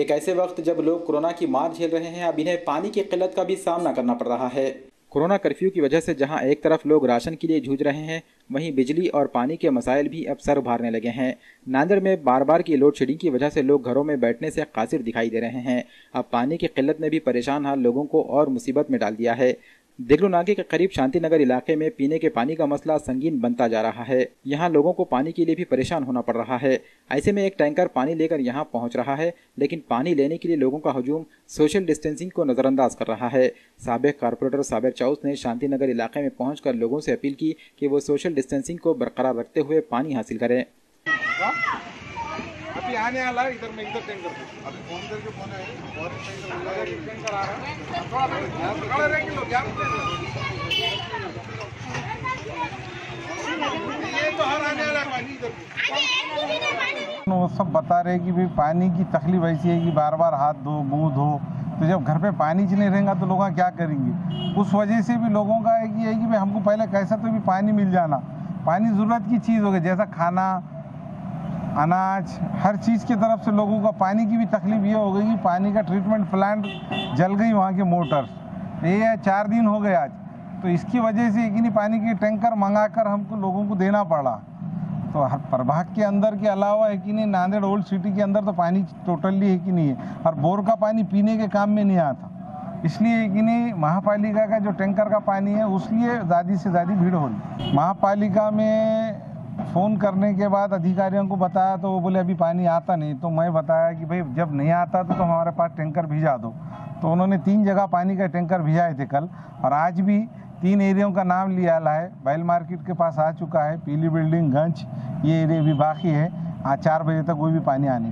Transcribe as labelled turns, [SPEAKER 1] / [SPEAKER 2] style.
[SPEAKER 1] एक ऐसे वक्त जब लोग कोरोना की मार झेल रहे हैं, अब इन्हें पानी की किल्लत का भी सामना करना पड़ रहा है। कोरोना कर्फ्यू की वजह से जहां एक तरफ लोग राशन के लिए जूझ रहे हैं, वहीं बिजली और पानी के मसाइल भी अब सर उभारने लगे हैं। नांदेड़ में बार बार की लोड शेडिंग की वजह से लोग घरों में बैठने से कासिर दिखाई दे रहे हैं। अब पानी की किल्लत ने भी परेशान हाल लोगों को और मुसीबत में डाल दिया है। देगलू नाके के करीब शांतिनगर इलाके में पीने के पानी का मसला संगीन बनता जा रहा है। यहाँ लोगों को पानी के लिए भी परेशान होना पड़ रहा है। ऐसे में एक टैंकर पानी लेकर यहाँ पहुँच रहा है, लेकिन पानी लेने के लिए लोगों का हजूम सोशल डिस्टेंसिंग को नजरअंदाज कर रहा है। साबिक कारपोरेटर साबिर चौस ने शांतिनगर इलाके में पहुंचकर लोगों से अपील की कि वो सोशल डिस्टेंसिंग को बरकरार रखते हुए पानी हासिल करें।
[SPEAKER 2] अभी आने वाला है, इधर टैंकर अभी फोन करके फोन है और टैंकर आ रहा है, थोड़ा खड़े रहेंगे लोग यार। ये तो हर आने वाला पानी इधर।
[SPEAKER 3] वो सब बता रहे कि भाई पानी की तकलीफ ऐसी है कि बार बार हाथ धो मुंह धो, तो जब घर पे पानी नहीं रहेगा तो लोग क्या करेंगे। उस वजह से भी लोगों का एक ये है कि भाई हमको पहले कैसा तो भी पानी मिल जाना। पानी ज़रूरत की चीज़ हो गई, जैसा खाना अनाज हर चीज़ की तरफ से लोगों का पानी की भी तकलीफ ये हो गई कि पानी का ट्रीटमेंट प्लांट जल गई, वहाँ के मोटर ये 4 दिन हो गए आज। तो इसकी वजह से कि नहीं पानी की टैंकर मंगाकर हमको लोगों को देना पड़ा। तो हर प्रभाग के अंदर के अलावा है कि नहीं नांदेड़ ओल्ड सिटी के अंदर तो पानी टोटली है कि नहीं है, और बोर का पानी पीने के काम में नहीं आता। इसलिए कि नहीं महापालिका का जो टैंकर का पानी है उसलिए ज़्यादा से ज़्यादा भीड़ हो रही। महापालिका में फ़ोन करने के बाद अधिकारियों को बताया तो वो बोले अभी पानी आता नहीं। तो मैं बताया कि भाई जब नहीं आता तो हमारे पास टैंकर भिजा दो। तो उन्होंने 3 जगह पानी का टैंकर भिजाए थे कल, और आज भी 3 एरियाओं का नाम लिया है। बैल मार्केट के पास आ चुका है, पीली बिल्डिंग, गंज, ये एरिया भी बाकी है। आज 4 बजे तक कोई भी पानी आने